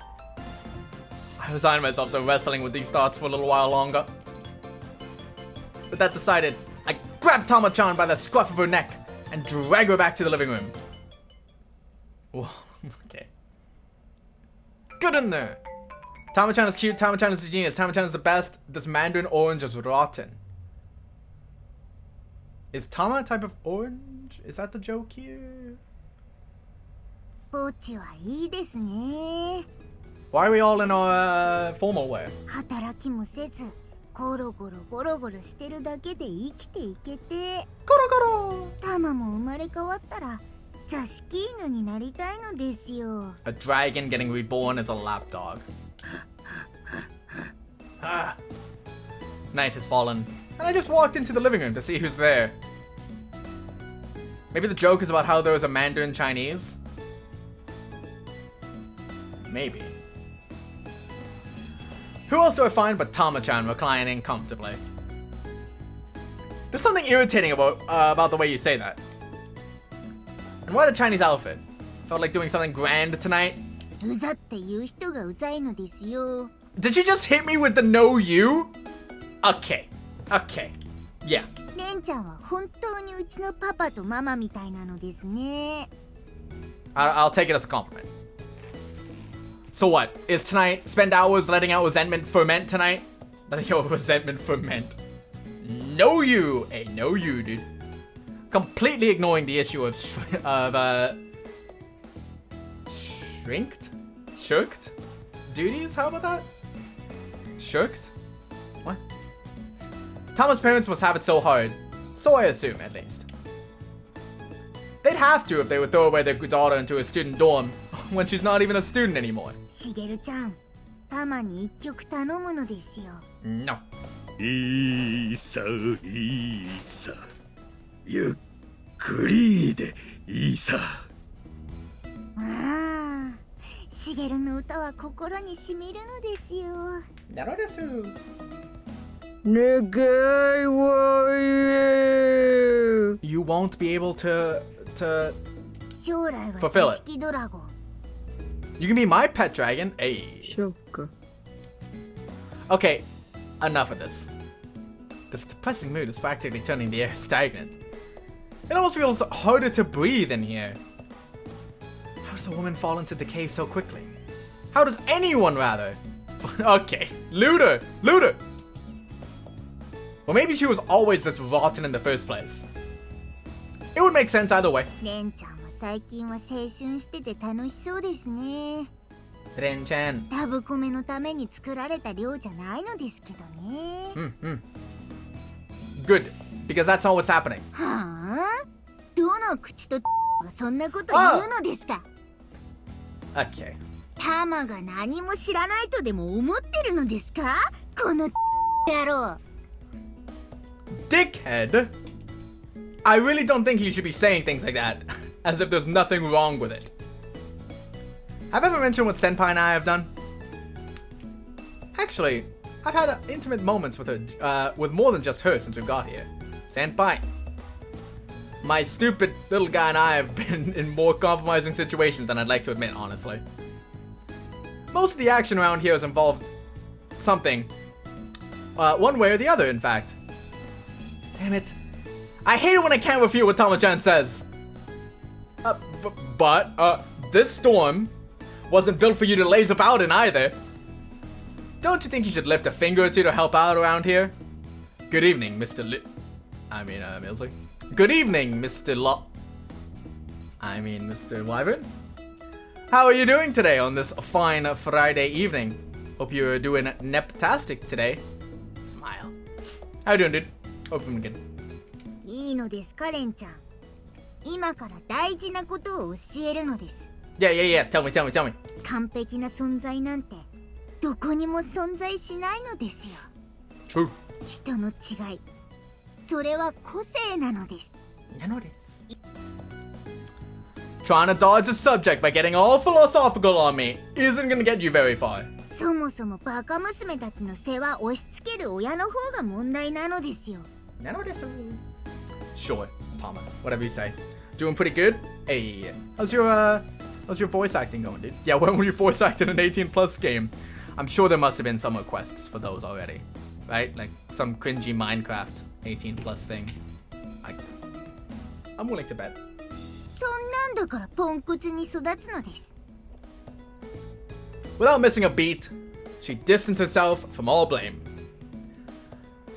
I resigned myself to wrestling with these thoughts for a little while longer. With that decided, I grabbed Tama-chan by the scruff of her neck and drag her back to the living room. Whoa, okay. Good in there. Tama-chan is cute, Tama-chan is a genius, Tama-chan is the best, this mandarin orange is rotten. Is Tama a type of orange? Is that the joke here? ポーチはいいですね Why are we all in our formal wear? 働きもせずゴロゴロゴロゴロしてるだけで生きていけて Goro goro! タマも生まれ変わったら座敷犬になりたいのですよ A dragon getting reborn as a lapdog. Ah. Night has fallen, and I just walked into the living room to see who's there. Maybe the joke is about how there was a Mandarin Chinese? Maybe. Who else do I find but Tama-chan reclining comfortably? There's something irritating about the way you say that. And why the Chinese outfit? Felt like doing something grand tonight? うざって言う人がうざいのですよ Did you just hit me with the no you? Okay. Okay. Yeah. レンちゃんは本当にうちのパパとママみたいなのですね I'll take it as a compliment. So what? Is tonight spend hours letting out resentment ferment tonight? Letting out resentment ferment. No you! Hey, no you, dude. Completely ignoring the issue of shirked duties? How about that? Shirked? What? Tama's parents must have it so hard. So I assume, at least. They'd have to if they would throw away their daughter into a student dorm when she's not even a student anymore. しげるちゃんタマに一曲頼むのですよ No. いいさいいさゆっくりでいいさああしげるの歌は心にしみるのですよ 願いは言え You won't be able to 将来は Fulfill 座 it. 敷ドラゴン You can be my pet dragon. Hey. そっか Okay, enough of this. This depressing mood is practically turning the air stagnant. It almost feels harder to breathe in here. How does a woman fall into decay so quickly? How does anyone, rather? Okay, looter! Or maybe she was always this rotten in the first place. It would make sense either way. レンちゃんは最近は青春してて楽しそうですね Ren-chan. ラブコメのために作られた量じゃないのですけどね Good, because that's not what's happening. はあどの口とがそんなこと言うのですか Okay. タマが何も知らないとでも思ってるのですかこの野郎 Dickhead! I really don't think you should be saying things like that, as if there's nothing wrong with it. Have I ever mentioned what Senpai and I have done? Actually, I've had intimate moments with her, with more than just her since we've got here. Senpai. My stupid little guy and I have been in more compromising situations than I'd like to admit, honestly. Most of the action around here has involved something One way or the other, in fact. Damn it. I hate it when I can't refute what Tama-chan says. But this storm wasn't built for you to laze about in either. Don't you think you should lift a finger or two to help out around here? Good evening, Mr. Millsy. Good evening, Mr. Mr. Wyvern. How are you doing today on this fine Friday evening? Hope you're doing neptastic today. Smile. How you doing, dude? Open again. いいのですか、レンちゃん。今から大事なことを教えるのです。Yeah. Tell me. 完璧な存在なんてどこにも存在しないのですよ。True. 人の違い、それは個性なのです。Trying to dodge the subject by getting all philosophical on me isn't gonna get you very far. そもそもバカ娘たちの世話を押し付ける親の方が問題なのですよ。Sure, Tama. Whatever you say. Doing pretty good? Hey, how's your voice acting going, dude? Yeah, when were you voice acting an 18+ game? I'm sure there must have been some requests for those already. Right? Like some cringy Minecraft 18+ thing. I'm willing to bet. そんなんだからポンコツに育つのです。Without missing a beat, she distanced herself from all blame.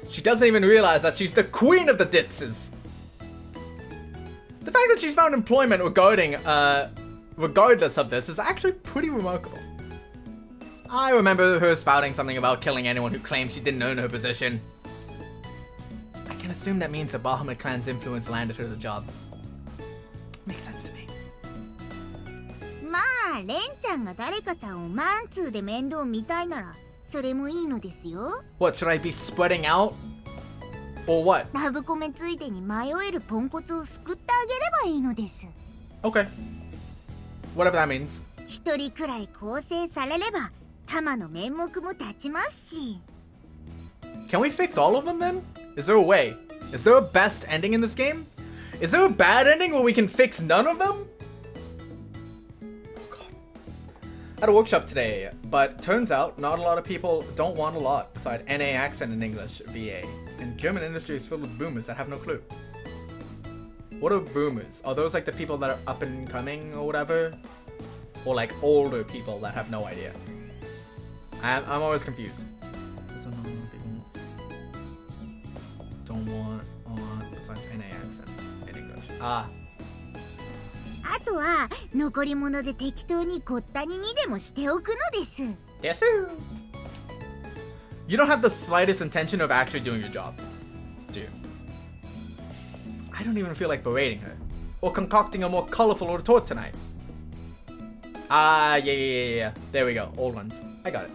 She doesn't even realize that she's the queen of the Ditzes. The fact that she's found employment regardless of this is actually pretty remarkable. I remember her spouting something about killing anyone who claimed she didn't earn her position. I can assume that means the Bahamut clan's influence landed her the job. Makes sense to me. まあ、レンちゃんが誰かさんをマンツーで面倒見たいならそれもいいのですよ。What, should I be spreading out? Or what? ラブコメついでに迷えるポンコツを救ってあげればいいのです。Okay. Whatever that means. 一人くらい構成されればタマの面目も立ちますし。Can we fix all of them then? Is there a way? Is there a best ending in this game? Is there a bad ending where we can fix none of them? I had a workshop today, but turns out not a lot of people don't want a lot beside NA accent in English, VA. And German industry is filled with boomers that have no clue. What are boomers? Are those like the people that are up and coming or whatever? Or like older people that have no idea? I'm always confused. Don't want a lot besides NA accent in English. Ah. あとは残り物で適当にごったににでもしておくのです。Yes, sir. You don't have the slightest intention of actually doing your job, do you? I don't even feel like berating her or concocting a more colorful retort tonight. Ah, yeah. There we go. Old ones. I got it.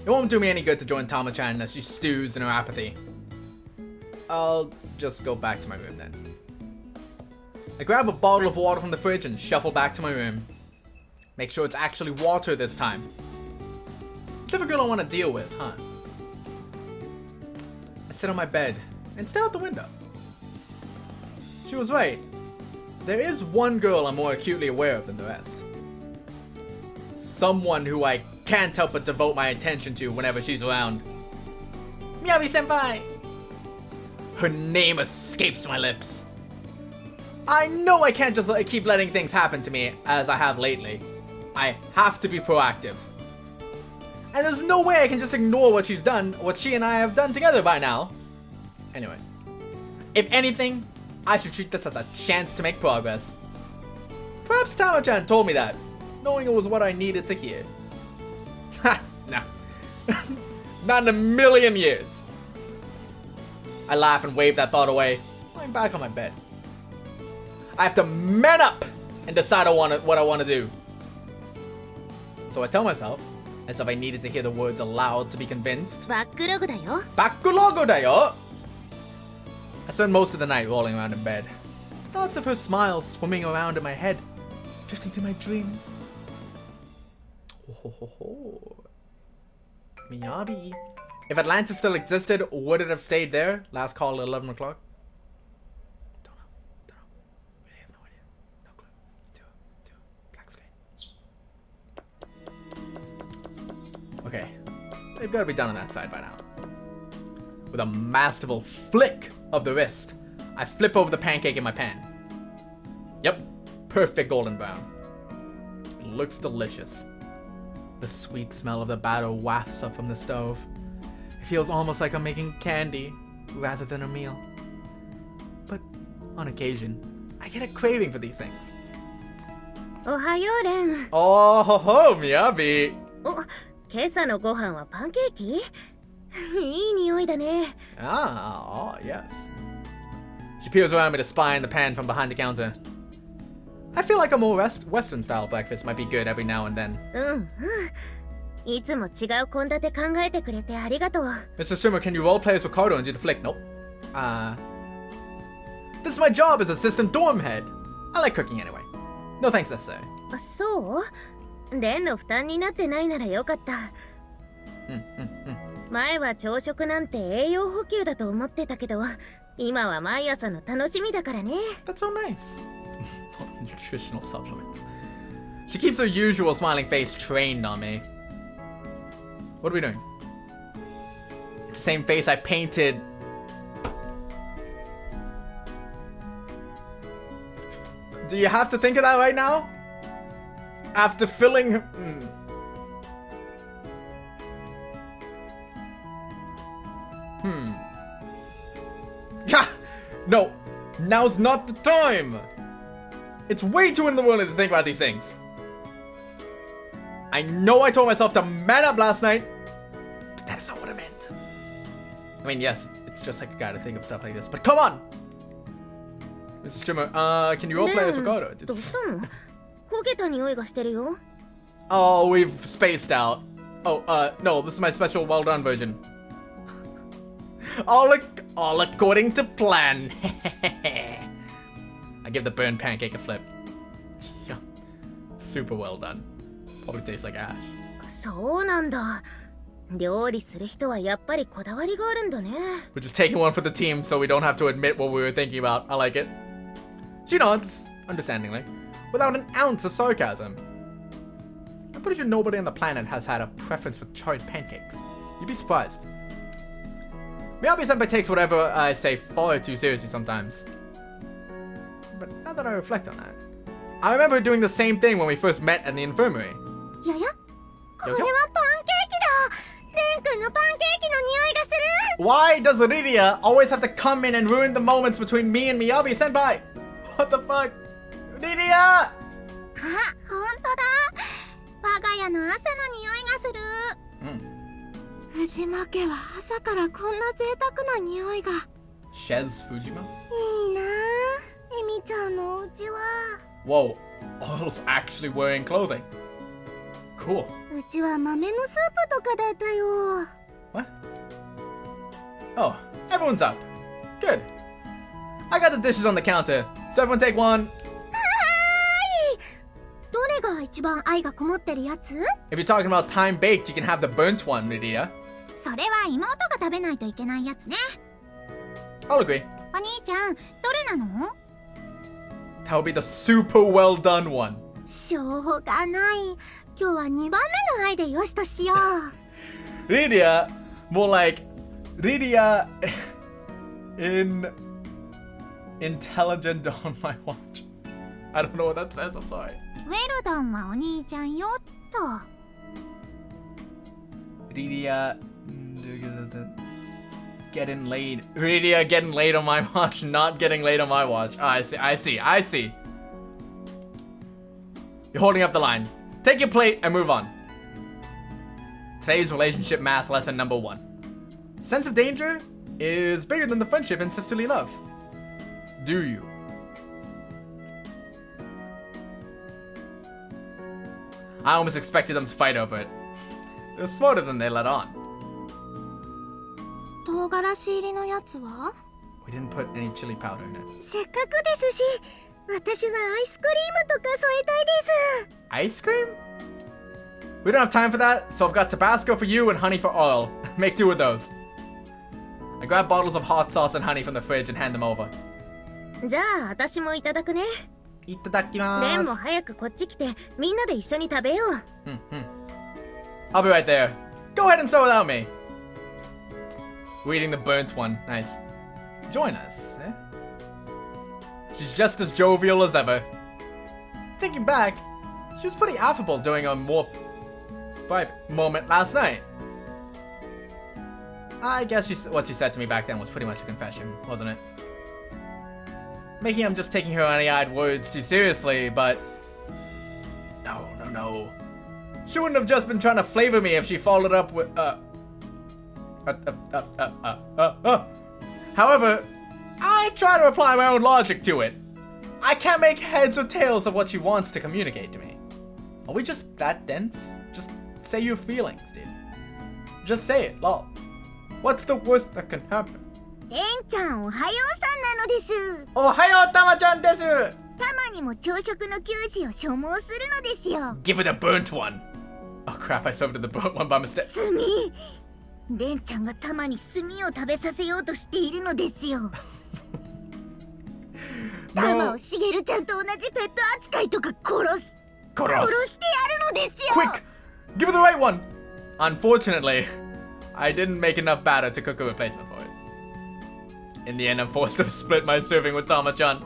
It won't do me any good to join Tama-chan as she stews in her apathy. I'll just go back to my room then. I grab a bottle of water from the fridge and shuffle back to my room. Make sure it's actually water this time. Type of girl I want to deal with, huh? I sit on my bed and stare out the window. She was right. There is one girl I'm more acutely aware of than the rest. Someone who I can't help but devote my attention to whenever she's around. Miyabi-senpai! Her name escapes my lips. I know I can't just keep letting things happen to me as I have lately. I have to be proactive. And there's no way I can just ignore what she's done, what she and I have done together by now. Anyway, if anything, I should treat this as a chance to make progress. Perhaps Tama-chan told me that, knowing it was what I needed to hear. Ha! No. Not in a million years. I laugh and wave that thought away, lying back on my bed. I have to man up and decide what I want to do. So I tell myself, as if I needed to hear the words aloud to be convinced. バックログだよ。 Bakulogo da yo! I spend most of the night rolling around in bed. Thoughts of her smile swimming around in my head, drifting through my dreams. Oh. Miyabi. If Atlantis still existed, would it have stayed there? Last call at 11 o'clock? Don't know. Really have no idea. No clue. Zero. Black screen. Okay. They've got to be done on that side by now. With a masterful flick of the wrist, I flip over the pancake in my pan. Yep. Perfect golden brown. It looks delicious. The sweet smell of the batter wafts up from the stove. It feels almost like I'm making candy rather than a meal. But on occasion, I get a craving for these things. おはようレン。 Oh ho ho, Miyabi! お、今朝のご飯はパンケーキ？いい匂いだね。 Ah, oh, yes. She peers around me to spy in the pan from behind the counter. I feel like a more Western-style breakfast might be good every now and then. うんうん。いつも違う献立考えてくれてありがとう。 Mr. Shimmer, can you roleplay as Ricardo and do the flick? Nope. This is my job as assistant dorm head. I like cooking anyway. No thanks necessary. あ、そう？レンの負担になってないならよかった。前は朝食なんて栄養補給だと思ってたけど、今は毎朝の楽しみだからね。 That's so nice. Nutritional supplements. She keeps her usual smiling face trained on me. What are we doing? It's the same face I painted. Do you have to think of that right now? After filling... Ha! No! Now's not the time! It's way too in the morning to think about these things. I know I told myself to man up last night, but that is not what I meant. I mean, yes, it's just like a guy to think of stuff like this, but come on! Mrs. Trimmer, can you roleplay as Ricardo? どうしたの？焦げた匂いがしてるよ。 Oh, we've spaced out. Oh, no, this is my special well done version. all according to plan. I give the burned pancake a flip. Yeah, super well done. Probably tastes like ash. そうなんだ。料理する人はやっぱりこだわりがあるんだね。 We're just taking one for the team so we don't have to admit what we were thinking about. I like it. She nods, understandingly, without an ounce of sarcasm. I'm pretty sure nobody on the planet has had a preference for charred pancakes. You'd be surprised. Miyabi-senpai takes whatever I say far too seriously sometimes. But now that I reflect on that, I remember doing the same thing when we first met at the infirmary. やや、これはパンケーキだ。レン君のパンケーキの匂いがする。 Why does Riria always have to come in and ruin the moments between me and Miyabi-senpai? What the fuck? Riria! あ、ほんとだ。我が家の朝の匂いがする。藤間家は朝からこんな贅沢な匂いが。Shez Fujima? いいなぁ。エミちゃんのお家は。 Whoa, Arle's actually wearing clothing. Cool. うちは豆のスープとかだったよ。 What? Oh, everyone's up. Good. I got the dishes on the counter, so everyone take one. どれが一番愛がこもってるやつ？ If you're talking about time baked, you can have the burnt one, Riria. それは妹が食べないといけないやつね。 I'll agree. お兄ちゃん、どれなの？ That would be the super well done one. しょうがない。今日は2番目の愛でよしとしよう。Riria, more like Riria in intelligent on my watch. I don't know what that says, I'm sorry. ウェルダンはお兄ちゃんよっと。Riria getting laid. Riria getting laid on my watch, not getting laid on my watch. Oh, I see. You're holding up the line. Take your plate and move on. Today's relationship math lesson number 1. Sense of danger is bigger than the friendship and sisterly love. Do you? I almost expected them to fight over it. They're smarter than they let on. 唐辛子入りのやつは？ We didn't put any chili powder in it. せっかくですし、私はアイスクリームとか添えたいです。 Ice cream? We don't have time for that, so I've got Tabasco for you and honey for Arle. Make 2 of those. I grab bottles of hot sauce and honey from the fridge and hand them over. じゃあ私もいただくね。Itadakimasu. レンも早くこっち来てみんなで一緒に食べよう。I'll be right there. Go ahead and sew without me. We're eating the burnt one. Nice. Join us, eh? She's just as jovial as ever. Thinking back, she was pretty affable during a more private moment last night. I guess what she said to me back then was pretty much a confession, wasn't it? Maybe I'm just taking her uneyed words too seriously, but... No. She wouldn't have just been trying to flavor me if she followed up with, However, I try to apply my own logic to it. I can't make heads or tails of what she wants to communicate to me. Are we just that dense? Just say your feelings, dude. Just say it, lol. What's the worst that can happen? レンちゃん、おはようさんなのです。Ohayo, Tama-chan desu! たまにも朝食の給仕を所望するのですよ。Give her the burnt one. Oh crap, I served her the burnt one by mistake. 炭。レンちゃんがたまに炭を食べさせようとしているのですよ。タマをシゲルちゃんと同じペット扱いとか殺してやるのですよ。 Quick! Give her the right one! Unfortunately, I didn't make enough batter to cook a replacement for it. In the end, I'm forced to split my serving with Tama-chan.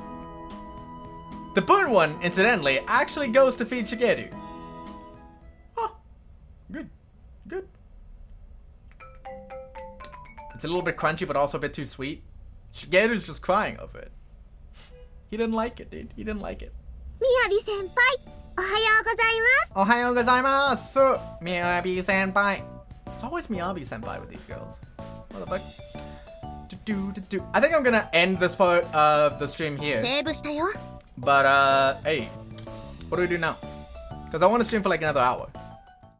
The burnt one, incidentally, actually goes to feed Shigeru. Oh, good. It's a little bit crunchy, but also a bit too sweet. Shigeru's just crying over it. He didn't like it, dude. He didn't like it. Miyabi senpai, おはようございます。 Ohayo gozaimasu, Miyabi senpai. It's always Miyabi senpai with these girls. What the fuck? I think I'm gonna end this part of the stream here. セーブしたよ。 But, hey, what do we do now? Because I want to stream for like another hour.